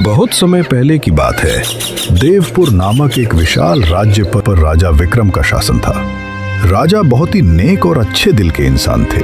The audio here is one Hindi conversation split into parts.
बहुत समय पहले की बात है। देवपुर नामक एक विशाल राज्य पर राजा विक्रम का शासन था। राजा बहुत ही नेक और अच्छे दिल के इंसान थे,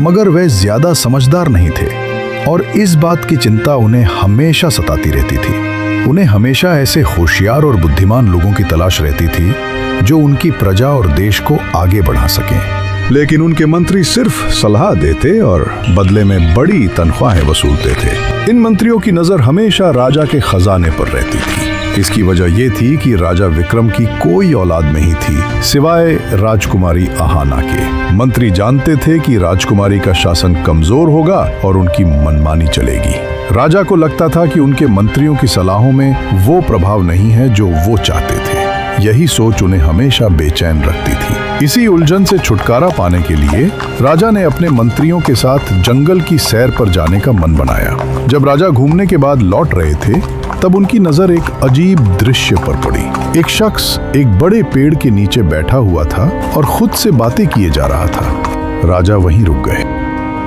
मगर वह ज्यादा समझदार नहीं थे और इस बात की चिंता उन्हें हमेशा सताती रहती थी। उन्हें हमेशा ऐसे होशियार और बुद्धिमान लोगों की तलाश रहती थी जो उनकी प्रजा और देश को आगे बढ़ा सकें। लेकिन उनके मंत्री सिर्फ सलाह देते और बदले में बड़ी तनख्वाहें वसूलते थे। इन मंत्रियों की नजर हमेशा राजा के खजाने पर रहती थी। इसकी वजह यह थी कि राजा विक्रम की कोई औलाद नहीं थी सिवाय राजकुमारी आहाना के। मंत्री जानते थे कि राजकुमारी का शासन कमजोर होगा और उनकी मनमानी चलेगी। राजा को लगता था कि उनके मंत्रियों की सलाहों में वो प्रभाव नहीं है जो वो चाहते थे। यही सोच उन्हें हमेशा बेचैन रखती थी। इसी उलझन से छुटकारा पाने के लिए राजा ने अपने मंत्रियों के साथ जंगल की सैर पर जाने का मन बनाया। जब राजा घूमने के बाद लौट रहे थे, तब उनकी नजर एक अजीब दृश्य पर पड़ी। एक शख्स एक बड़े पेड़ के नीचे बैठा हुआ था और खुद से बातें किए जा रहा था। राजा वहीं रुक गए।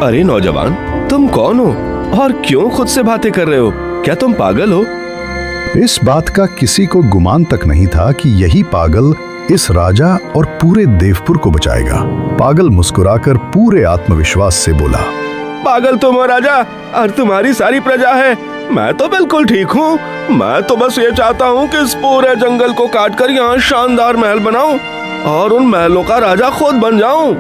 अरे नौजवान, तुम कौन हो और क्यों खुद से बातें कर रहे हो? क्या तुम पागल हो? इस बात का किसी को गुमान तक नहीं था कि यही पागल इस राजा और पूरे देवपुर को बचाएगा। पागल मुस्कुराकर पूरे आत्मविश्वास से बोला, पागल तुम हो राजा, और तुम्हारी सारी प्रजा है। मैं तो बिल्कुल ठीक हूँ। मैं तो बस ये चाहता हूँ कि इस पूरे जंगल को काटकर यहाँ शानदार महल बनाऊं और उन महलों का राजा खुद बन जाऊं।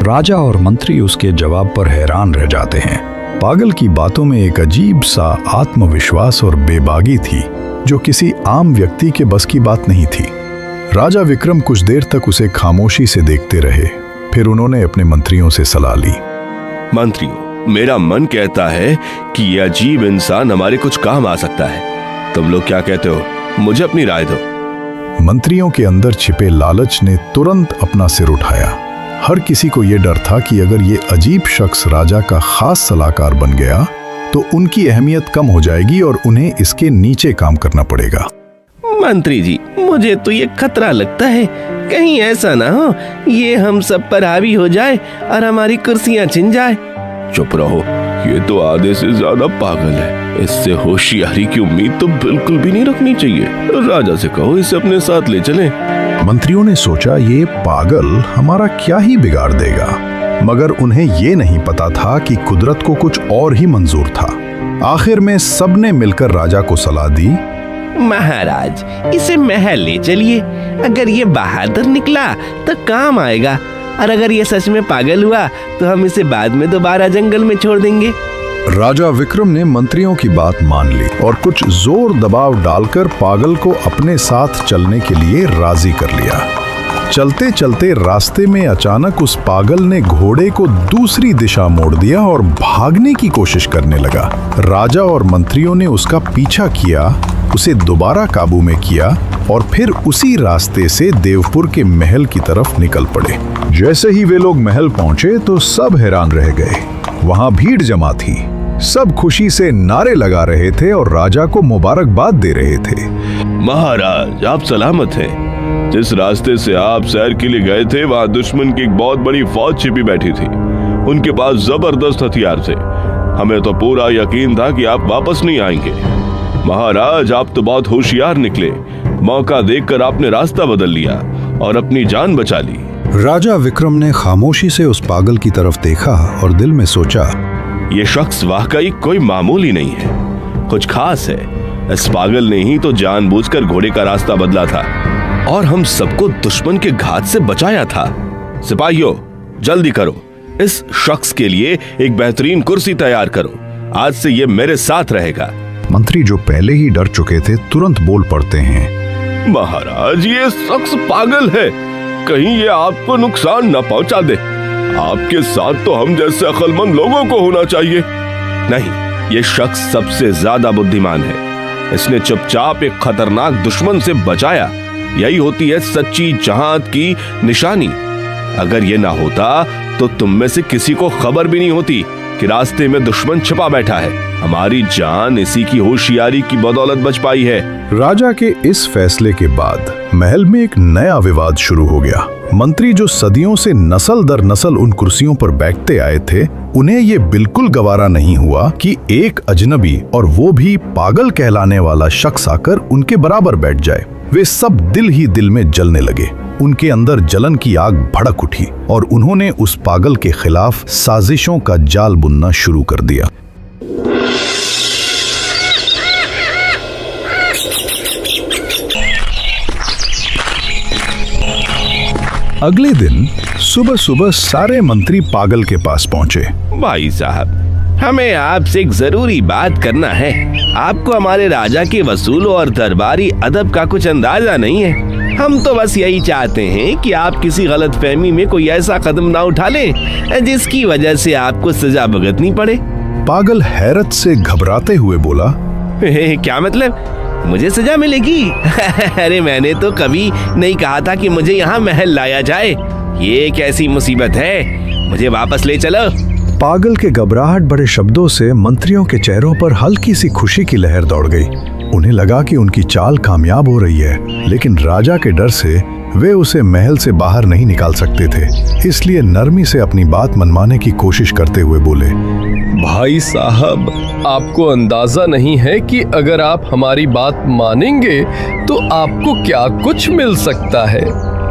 राजा और मंत्री उसके जवाब पर हैरान रह जाते हैं। पागल की बातों में एक अजीब सा आत्मविश्वास और बेबागी थी जो किसी आम व्यक्ति के बस की बात नहीं थी। राजा विक्रम कुछ देर तक उसे खामोशी से देखते रहे। फिर उन्होंने अपने मंत्रियों से सलाह ली। मंत्रियों, मेरा मन कहता है कि यह अजीब इंसान हमारे कुछ काम आ सकता है। तुम लोग क्या कहते हो? मुझे अपनी राय दो। मंत्रियों के अंदर छिपे लालच ने तुरंत अपना सिर उठाया। हर किसी को यह डर था कि अगर ये अजीब शख्स राजा का खास सलाहकार बन गया तो उनकी अहमियत कम हो जाएगी और उन्हें इसके नीचे काम करना पड़ेगा। मंत्री जी, मुझे तो ये खतरा लगता है, कहीं ऐसा ना हो ये हम सब पर हावी हो जाए और हमारी कुर्सियां छिन जाए। चुप रहो, ये तो आधे से ज्यादा पागल है। इससे होशियारी की उम्मीद तो बिल्कुल भी नहीं रखनी चाहिए। राजा से कहो इसे अपने साथ ले चलें। मंत्रियों ने सोचा, ये पागल हमारा क्या ही बिगाड़ देगा, मगर उन्हें ये नहीं पता था कि कुदरत को कुछ और ही मंजूर था। आखिर में सबने मिलकर राजा को सलाह दी, महाराज, इसे महल ले चलिए। अगर ये बहादुर निकला तो काम आएगा, और अगर ये सच में पागल हुआ तो हम इसे बाद में दोबारा जंगल में छोड़ देंगे। राजा विक्रम ने मंत्रियों की बात मान ली और कुछ जोर दबाव डालकर पागल को अपने साथ चलने के लिए राजी कर लिया। चलते चलते रास्ते में अचानक उस पागल ने घोड़े को दूसरी दिशा मोड़ दिया और भागने की कोशिश करने लगा। राजा और मंत्रियों ने उसका पीछा किया, उसे दोबारा काबू में किया और फिर उसी रास्ते से देवपुर के महल की तरफ निकल पड़े। जैसे ही वे लोग महल पहुंचे तो सब हैरान रह गए। वहां भीड़ जमा थी। सब खुशी से नारे लगा रहे थे और राजा को मुबारकबाद दे रहे थे। महाराज, आप सलामत हैं। जिस रास्ते से आप सैर के लिए गए थे वहां दुश्मन की एक बहुत बड़ी फौज छिपी बैठी थी। उनके पास जबरदस्त हथियार थे। हमें तो पूरा यकीन था कि आप वापस नहीं आएंगे। महाराज, आप तो बहुत होशियार निकले। मौका देखकर आपने रास्ता बदल लिया और अपनी जान बचा ली। राजा विक्रम ने खामोशी से उस पागल की तरफ देखा और दिल में सोचा, ये शख्स वाकई कोई मामूली नहीं है, कुछ खास है। इस पागल ने ही तो जानबूझकर घोड़े का रास्ता बदला था और हम सबको दुश्मन के घात से बचाया था। सिपाहियों, जल्दी करो, इस शख्स के लिए एक बेहतरीन कुर्सी तैयार करो। आज से ये मेरे साथ रहेगा। मंत्री जो पहले ही डर चुके थे तुरंत बोल पड़ते हैं, महाराज, ये शख्स पागल है, कहीं ये आपको नुकसान न पहुंचा दे। आपके साथ तो हम जैसे अक्लमंद लोगों को होना चाहिए। नहीं, ये शख्स सबसे ज्यादा बुद्धिमान है। इसने चुपचाप एक खतरनाक दुश्मन से बचाया। यही होती है सच्ची जहाद की निशानी। अगर ये ना होता तो तुम में से किसी को खबर भी नहीं होती कि रास्ते में दुश्मन छिपा बैठा है। हमारी जान इसी की होशियारी की बदौलत बच पाई है। राजा के इस फैसले के बाद महल में एक नया विवाद शुरू हो गया। मंत्री जो सदियों से नस्ल दर नस्ल उन कुर्सियों पर बैठते आए थे, उन्हें ये बिल्कुल गवारा नहीं हुआ कि एक अजनबी और वो भी पागल कहलाने वाला शख्स आकर उनके बराबर बैठ जाए। वे सब दिल ही दिल में जलने लगे। उनके अंदर जलन की आग भड़क उठी और उन्होंने उस पागल के खिलाफ साजिशों का जाल बुनना शुरू कर दिया। अगले दिन सुबह सुबह सारे मंत्री पागल के पास पहुंचे। भाई साहब, हमें आपसे एक जरूरी बात करना है। आपको हमारे राजा के वसूलों और दरबारी अदब का कुछ अंदाजा नहीं है। हम तो बस यही चाहते हैं कि आप किसी गलतफहमी में कोई ऐसा कदम ना उठा लें जिसकी वजह से आपको सजा भुगतनी पड़े। पागल हैरत से घबराते हुए बोला, क्या मतलब? मुझे सजा मिलेगी? अरे मैंने तो कभी नहीं कहा था कि मुझे यहाँ महल लाया जाए। ये कैसी मुसीबत है? मुझे वापस ले चलो। पागल के घबराहट भरे शब्दों से मंत्रियों के चेहरों पर हल्की सी खुशी की लहर दौड़ गई। उन्हें लगा कि उनकी चाल कामयाब हो रही है, लेकिन राजा के डर से वे उसे महल से बाहर नहीं निकाल सकते थे। इसलिए नरमी से अपनी बात मनवाने की कोशिश करते हुए बोले, भाई साहब, आपको अंदाजा नहीं है कि अगर आप हमारी बात मानेंगे तो आपको क्या कुछ मिल सकता है।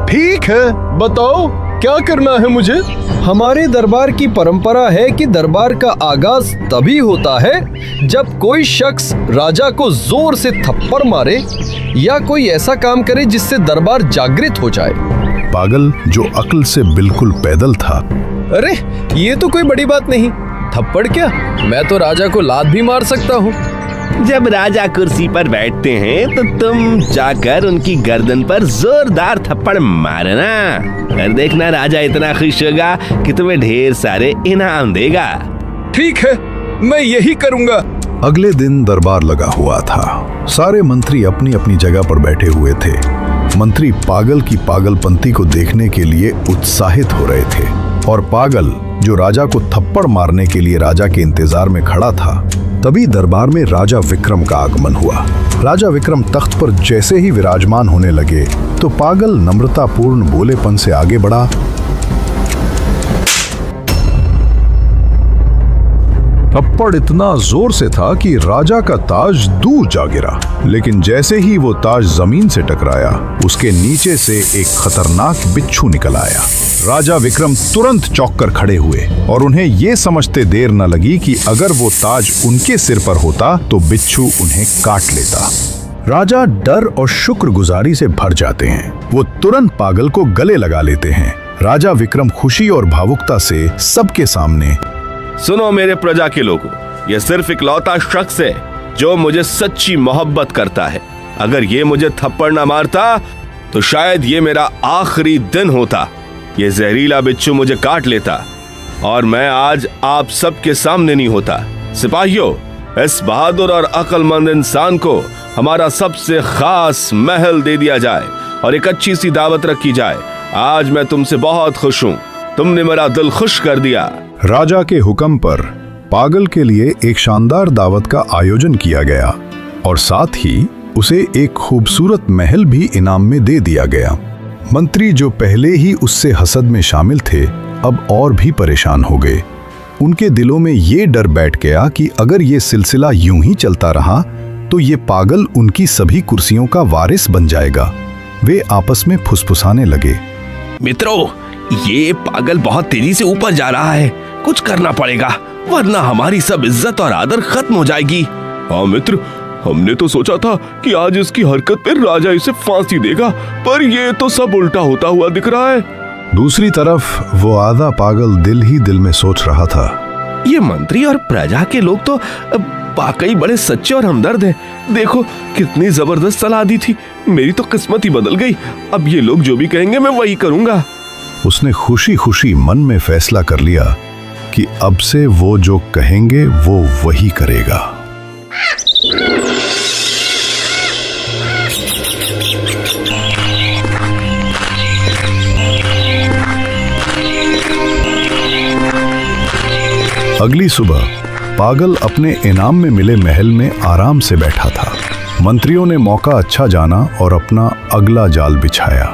ठीक है, बताओ क्या करना है मुझे? हमारे दरबार की परंपरा है कि दरबार का आगाज तभी होता है जब कोई शख्स राजा को जोर से थप्पड़ मारे या कोई ऐसा काम करे जिससे दरबार जागृत हो जाए। पागल, जो अक्ल से बिल्कुल पैदल था, अरे ये तो कोई बड़ी बात नहीं। थप्पड़ क्या, मैं तो राजा को लात भी मार सकता हूँ। जब राजा कुर्सी पर बैठते हैं तो तुम जाकर उनकी गर्दन पर जोरदार थप्पड़ मारना और देखना राजा इतना खुश होगा कि तुम्हें ढेर सारे इनाम देगा। ठीक है, मैं यही करूँगा। अगले दिन दरबार लगा हुआ था। सारे मंत्री अपनी अपनी जगह पर बैठे हुए थे। मंत्री पागल की पागलपंती को देखने के लिए उत्साहित हो रहे थे और पागल, जो राजा को थप्पड़ मारने के लिए राजा के इंतजार में खड़ा था, तभी दरबार में राजा विक्रम का आगमन हुआ। राजा विक्रम तख्त पर जैसे ही विराजमान होने लगे तो पागल नम्रतापूर्ण भोलेपन से आगे बढ़ा। थप्पड़ इतना जोर से था कि राजा का ताज दूर जा गिरा, लेकिन जैसे ही वो ताज जमीन से टकराया, उसके नीचे से एक खतरनाक बिच्छू निकल आया। राजा विक्रम तुरंत चौंक कर खड़े हुए और उन्हें ये समझते देर न लगी कि अगर वो ताज उनके सिर पर होता तो बिच्छू उन्हें काट लेता। राजा डर और शुक्रगुजारी से भर जाते हैं। वो तुरंत पागल को गले लगा लेते हैं। राजा विक्रम खुशी और भावुकता से सबके सामने, सुनो मेरे प्रजा के लोगों, यह सिर्फ इकलौता शख्स है जो मुझे सच्ची मोहब्बत करता है। अगर ये मुझे थप्पड़ न मारता तो शायद ये मेरा आखिरी दिन होता। ये जहरीला बिच्छू मुझे काट लेता और मैं आज आप सबके सामने नहीं होता। सिपाहियों, इस बहादुर और अक्लमंद इंसान को हमारा सबसे खास महल दे दिया जाए और एक अच्छी सी दावत रखी जाए। आज मैं तुमसे बहुत खुश हूँ, तुमने मेरा दिल खुश कर दिया। राजा के हुक्म पर पागल के लिए एक शानदार दावत का आयोजन किया गया और साथ ही उसे एक खूबसूरत महल भी इनाम में दे दिया गया। मंत्री, जो पहले ही उससे हसद में शामिल थे, अब और भी परेशान हो गए। उनके दिलों में ये डर बैठ गया कि अगर ये सिलसिला यूं ही चलता रहा तो ये पागल उनकी सभी कुर्सियों का वारिस बन जाएगा। वे आपस में फुसफुसाने लगे, मित्रों, ये पागल बहुत तेजी से ऊपर जा रहा है। कुछ करना पड़ेगा वरना हमारी सब इज्जत और आदर खत्म हो जाएगी। हाँ मित्र, हमने तो सोचा था कि आज इसकी हरकत पर राजा इसे फांसी देगा, पर ये तो सब उल्टा होता हुआ दिख रहा है। दूसरी तरफ वो आधा पागल दिल ही दिल में सोच रहा था, ये मंत्री और प्रजा के लोग तो वाकई बड़े सच्चे और हमदर्द हैं। देखो कितनी जबरदस्त सलाह दी थी, मेरी तो किस्मत ही बदल गई। अब ये लोग जो भी कहेंगे मैं वही करूंगा। उसने खुशी खुशी मन में फैसला कर लिया कि अब से वो जो कहेंगे वो वही करेगा। अगली सुबह पागल अपने इनाम में मिले महल में आराम से बैठा था। मंत्रियों ने मौका अच्छा जाना और अपना अगला जाल बिछाया।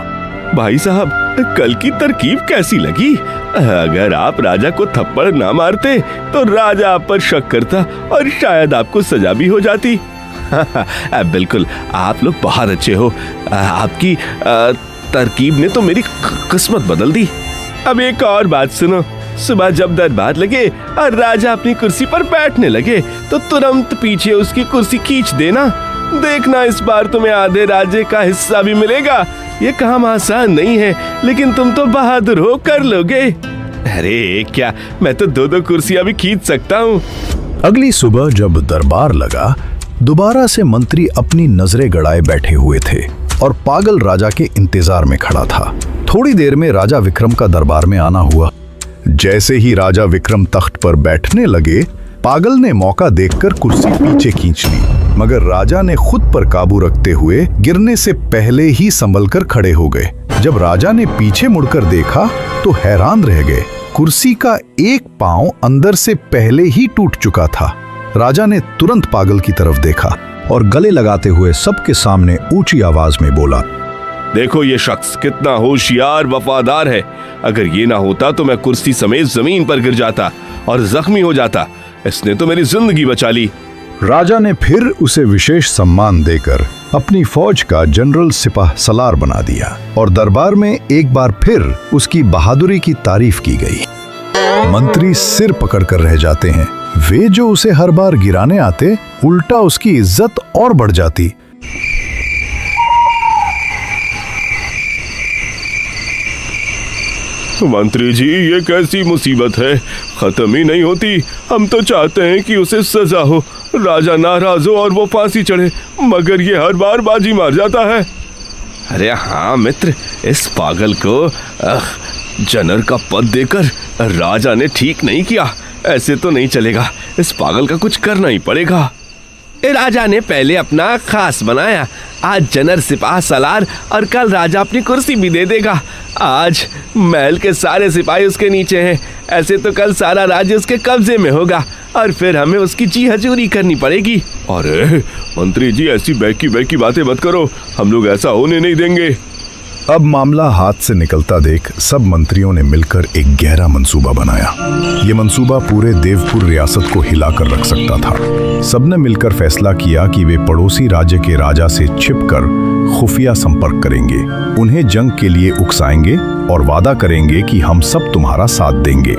भाई साहब, कल की तरकीब कैसी लगी? अगर आप राजा को थप्पड़ ना मारते तो राजा आप पर शक करता और शायद आपको सजा भी हो जाती। बिल्कुल, आप लोग बहुत अच्छे हो। आपकी तरकीब ने तो मेरी किस्मत बदल दी। अब एक और बात सुनो, सुबह जब दरबार लगे और राजा अपनी कुर्सी पर बैठने लगे तो तुरंत पीछे उसकी कुर्सी खींच देना। देखना इस बार तुम्हें आधे राज्य का हिस्सा भी मिलेगा। ये काम आसान नहीं है, लेकिन तुम तो बहादुर हो, कर लोगे। अरे क्या, मैं तो 2-2 कुर्सियां भी खींच सकता हूँ। अगली सुबह जब दरबार लगा, दोबारा से मंत्री अपनी नजरें गड़ाए बैठे हुए थे और पागल राजा के इंतजार में खड़ा था। थोड़ी देर में राजा विक्रम का दरबार में आना हुआ। जैसे ही राजा विक्रम तख्त पर बैठने लगे, पागल ने मौका देखकर कुर्सी पीछे खींच ली, मगर राजा ने खुद पर काबू रखते हुए गिरने से पहले ही संभल कर खड़े हो गए। जब राजा ने पीछे मुड़कर देखा तो हैरान रह गए। कुर्सी का एक पांव अंदर से पहले ही टूट चुका था। राजा ने तुरंत पागल की तरफ देखा और गले लगाते हुए सबके सामने ऊंची आवाज में बोला, देखो ये शख्स कितना होशियार वफादार है। अगर ये ना होता तो मैं कुर्सी समेत जमीन पर गिर जाता और जख्मी हो जाता। इसने तो मेरी जिंदगी बचा ली। राजा ने फिर उसे विशेष सम्मान देकर अपनी फौज का जनरल सिपाह सलार बना दिया और दरबार में एक बार फिर उसकी बहादुरी की तारीफ की गई। मंत्री सिर पकड़कर रह जाते हैं। वे जो उसे हर बार गिराने आते, उल्टा उसकी इज्जत और बढ़ जाती। मंत्री जी, ये कैसी मुसीबत है, खत्म ही नहीं होती। हम तो चाहते हैं कि उसे सजा हो, राजा नाराज हो और वो फांसी चढ़े, मगर ये हर बार बाजी मार जाता है। अरे हाँ मित्र, इस पागल को जनरल का पद देकर राजा ने ठीक नहीं किया। ऐसे तो नहीं चलेगा, इस पागल का कुछ करना ही पड़ेगा। राजा ने पहले अपना खास बनाया, आज जनरल सिपाह सलार और कल राजा अपनी कुर्सी भी दे देगा। आज महल के सारे सिपाही उसके नीचे हैं, ऐसे तो कल सारा राज्य उसके कब्जे में होगा और फिर हमें उसकी जी हजूरी करनी पड़ेगी। अरे मंत्री जी, ऐसी बहकी बातें मत करो, हम लोग ऐसा होने नहीं देंगे। अब मामला हाथ से निकलता देख सब मंत्रियों ने मिलकर एक गहरा मंसूबा बनाया। ये मंसूबा पूरे देवपुर रियासत को हिलाकर रख सकता था। सबने मिलकर फैसला किया कि वे पड़ोसी राज्य के राजा से छिपकर खुफिया संपर्क करेंगे, उन्हें जंग के लिए उकसाएंगे और वादा करेंगे कि हम सब तुम्हारा साथ देंगे।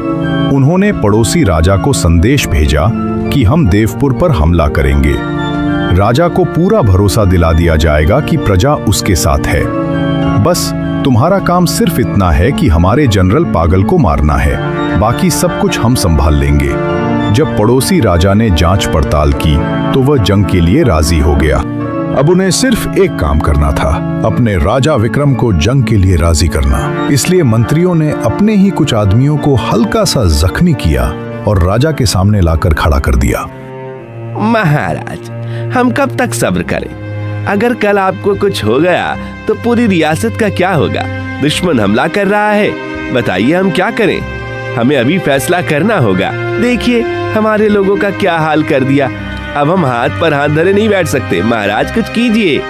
उन्होंने पड़ोसी राजा को संदेश भेजा कि हम देवपुर पर हमला करेंगे। राजा को पूरा भरोसा दिला दिया जाएगा कि प्रजा उसके साथ है। बस तुम्हारा काम सिर्फ इतना है कि हमारे जनरल पागल को मारना है, बाकी सब कुछ हम संभाल लेंगे। जब पड़ोसी राजा ने जांच पड़ताल की तो वह जंग के लिए राजी हो गया। अब उन्हें सिर्फ एक काम करना था, अपने राजा विक्रम को जंग के लिए राजी करना। इसलिए मंत्रियों ने अपने ही कुछ आदमियों को हल्का सा जख्मी किया और राजा के सामने लाकर खड़ा कर दिया। महाराज, हम कब तक सब्र करें? अगर कल आपको कुछ हो गया तो पूरी रियासत का क्या होगा? दुश्मन हमला कर रहा है, बताइए हम क्या करें? हमें अभी फैसला करना होगा। देखिए हमारे लोगों का क्या हाल कर दिया। अब हम हाथ पर हाथ धरे नहीं बैठ सकते। महाराज कुछ कीजिए।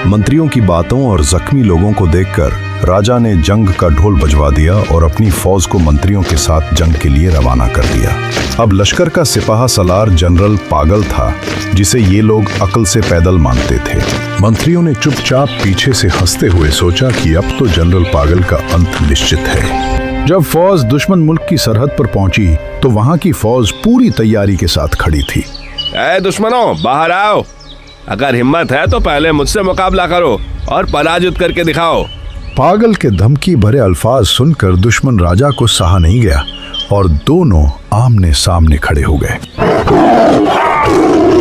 मंत्रियों की बातों और जख्मी लोगों को देखकर राजा ने जंग का ढोल बजवा दिया और अपनी फौज को मंत्रियों के साथ जंग के लिए रवाना कर दिया। अब लश्कर का सिपाह सलार जनरल पागल था, जिसे ये लोग अक्ल से पैदल मानते थे। मंत्रियों ने चुपचाप पीछे से हंसते हुए सोचा कि अब तो जनरल पागल का अंत निश्चित है। जब फौज दुश्मन मुल्क की सरहद पर पहुंची तो वहां की फौज पूरी तैयारी के साथ खड़ी थी। ऐ दुश्मनों, बाहर आओ। अगर हिम्मत है तो पहले मुझसे मुकाबला करो और पराजित करके दिखाओ। पागल के धमकी भरे अल्फाज सुनकर दुश्मन राजा को सहा नहीं गया और दोनों आमने सामने खड़े हो गए।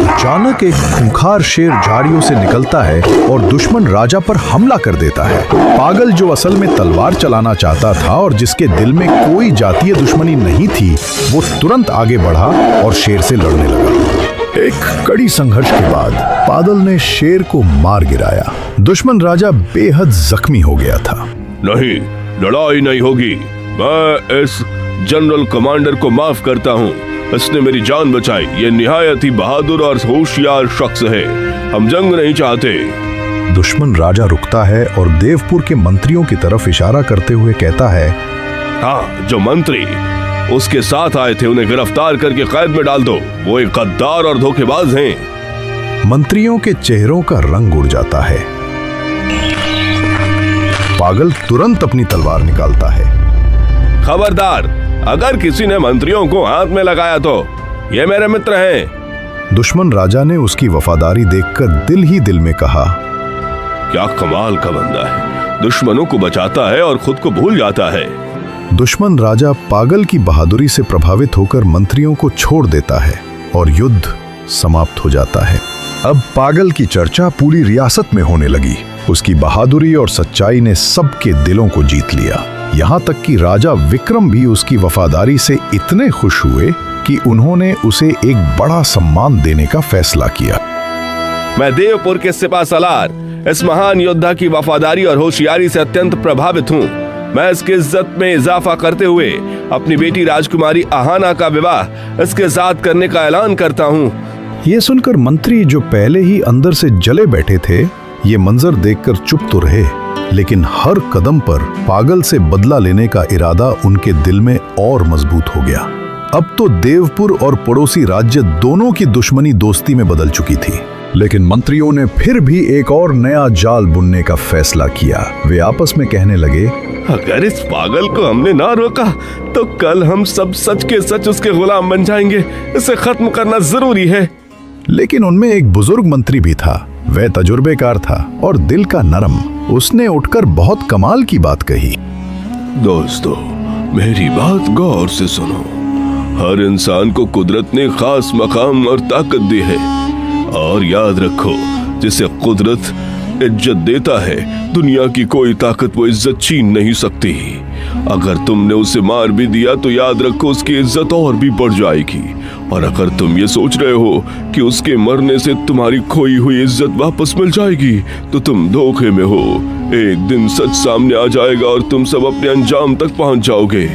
अचानक एक खूंखार शेर झाड़ियों से निकलता है और दुश्मन राजा पर हमला कर देता है। पागल, जो असल में तलवार चलाना चाहता था और जिसके दिल में कोई जातीय दुश्मनी नहीं थी, वो तुरंत आगे बढ़ा और शेर से लड़ने लगा। एक कड़ी संघर्ष के बाद पागल ने शेर को मार गिराया। दुश्मन राजा बेहद जख्मी हो गया था। नहीं, लड़ाई नहीं होगी। मैं इस जनरल कमांडर को माफ करता हूँ, इसने मेरी जान बचाई। ये निहायत ही बहादुर और होशियार शख्स है। हम जंग नहीं चाहते। दुश्मन राजा रुकता है और देवपुर के मंत्रियों की तरफ इशारा करते हुए कहता है, हाँ, जो मंत्री उसके साथ आए थे उन्हें गिरफ्तार करके कैद में डाल दो। वो एक गद्दार और धोखेबाज हैं। मंत्रियों के चेहरों का रंग उड़ जाता है। पागल तुरंत अपनी तलवार निकालता है। खबरदार, अगर किसी ने मंत्रियों को हाथ में लगाया तो ये मेरे मित्र हैं। दुश्मन राजा ने उसकी वफादारी देखकर दिल ही दिल में कहा, क्या कमाल का बंदा है, दुश्मनों को बचाता है और खुद को भूल जाता है। दुश्मन राजा पागल की बहादुरी से प्रभावित होकर मंत्रियों को छोड़ देता है और युद्ध समाप्त हो जाता है। अब पागल की चर्चा पूरी रियासत में होने लगी। उसकी बहादुरी और सच्चाई ने सबके दिलों को जीत लिया। यहाँ तक कि राजा विक्रम भी उसकी वफादारी से इतने खुश हुए कि उन्होंने उसे एक बड़ा सम्मान देने का फैसला किया। मैं देवपुर के सिपा सलार इस महान योद्धा की वफादारी और होशियारी से अत्यंत प्रभावित हूँ। मैं इसकी इज्जत में इजाफा करते हुए अपनी बेटी राजकुमारी आहाना का विवाह इसके साथ करने का ऐलान करता हूँ। ये सुनकर मंत्री जो पहले ही अंदर से जले बैठे थे, ये मंजर देखकर चुप तो रहे, लेकिन हर कदम पर पागल से बदला लेने का इरादा उनके दिल में और मजबूत हो गया। अब तो देवपुर और पड़ोसी राज्य दोनों की दुश्मनी दोस्ती में बदल चुकी थी। लेकिन मंत्रियों ने फिर भी एक और नया जाल बुनने का फैसला किया। वे आपस में कहने लगे, अगर इस पागल को हमने ना रोका तो कल हम सब सच के सच उसके गुलाम बन जाएंगे। इसे खत्म करना जरूरी है। लेकिन उनमें एक बुजुर्ग मंत्री भी था। वह तजुर्बेकार था और दिल का नरम। उसने उठकर बहुत कमाल की बात कही, दोस्तों, मेरी बात गौर से सुनो। हर इंसान को कुदरत ने खास मकाम और ताकत दी है, और याद रखो, जिसे कुदरत इज्जत देता है, दुनिया की कोई ताकत वो इज्जत छीन नहीं सकती। अगर तुमने उसे मार भी दिया तो याद रखो उसकी इज्जत और भी बढ़ जाएगी। और अगर तुम ये सोच रहे हो कि उसके मरने से तुम्हारी खोई हुई इज्जत वापस मिल जाएगी, तो तुम धोखे में हो। एक दिन सच सामने आ जाएगा और तुम सब अपने अंजाम तक पहुंच जाओगे।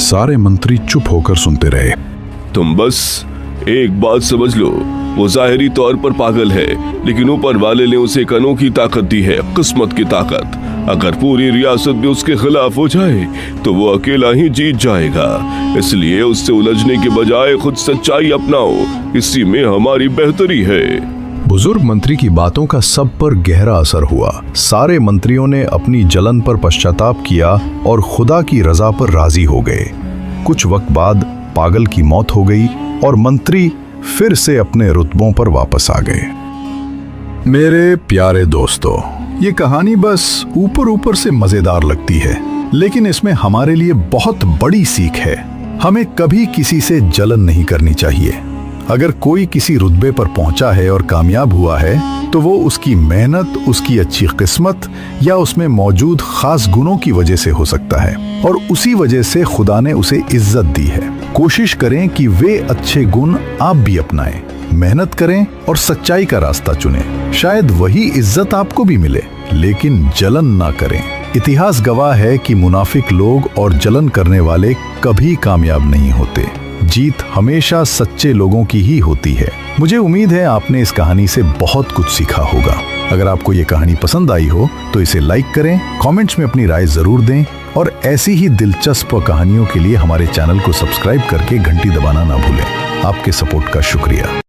सारे मंत्री चुप होकर सुनते रहे। तुम बस एक बात समझ लो, वो जाहिरी तौर पर पागल है, लेकिन ऊपर वाले ने उसे एक अनोखी ताकत दी है, किस्मत की ताकत। अगर पूरी रियासत भी उसके खिलाफ हो जाए तो वो अकेला ही जीत जाएगा। इसलिए उससे उलझने के बजाय खुद सच्चाई अपनाओ, इसी में हमारी बेहतरी है। बुजुर्ग मंत्री की बातों का सब पर गहरा असर हुआ। सारे मंत्रियों ने अपनी जलन पर पश्चाताप किया और खुदा की रजा पर राजी हो गए। कुछ वक्त बाद पागल की मौत हो गई और मंत्री फिर से अपने रुतबों पर वापस आ गए। मेरे प्यारे दोस्तों, ये कहानी बस ऊपर ऊपर से मजेदार लगती है, लेकिन इसमें हमारे लिए बहुत बड़ी सीख है। हमें कभी किसी से जलन नहीं करनी चाहिए। अगर कोई किसी रुतबे पर पहुंचा है और कामयाब हुआ है, तो वो उसकी मेहनत, उसकी अच्छी किस्मत या उसमें मौजूद खास गुणों की वजह से हो सकता है, और उसी वजह से खुदा ने उसे इज्जत दी है। कोशिश करें कि वे अच्छे गुण आप भी अपनाएं, मेहनत करें और सच्चाई का रास्ता चुनें। शायद वही इज्जत आपको भी मिले, लेकिन जलन ना करें। इतिहास गवाह है कि मुनाफिक लोग और जलन करने वाले कभी कामयाब नहीं होते। जीत हमेशा सच्चे लोगों की ही होती है। मुझे उम्मीद है आपने इस कहानी से बहुत कुछ सीखा होगा। अगर आपको ये कहानी पसंद आई हो तो इसे लाइक करें, कमेंट्स में अपनी राय जरूर दें, और ऐसी ही दिलचस्प कहानियों के लिए हमारे चैनल को सब्सक्राइब करके घंटी दबाना ना भूलें। आपके सपोर्ट का शुक्रिया।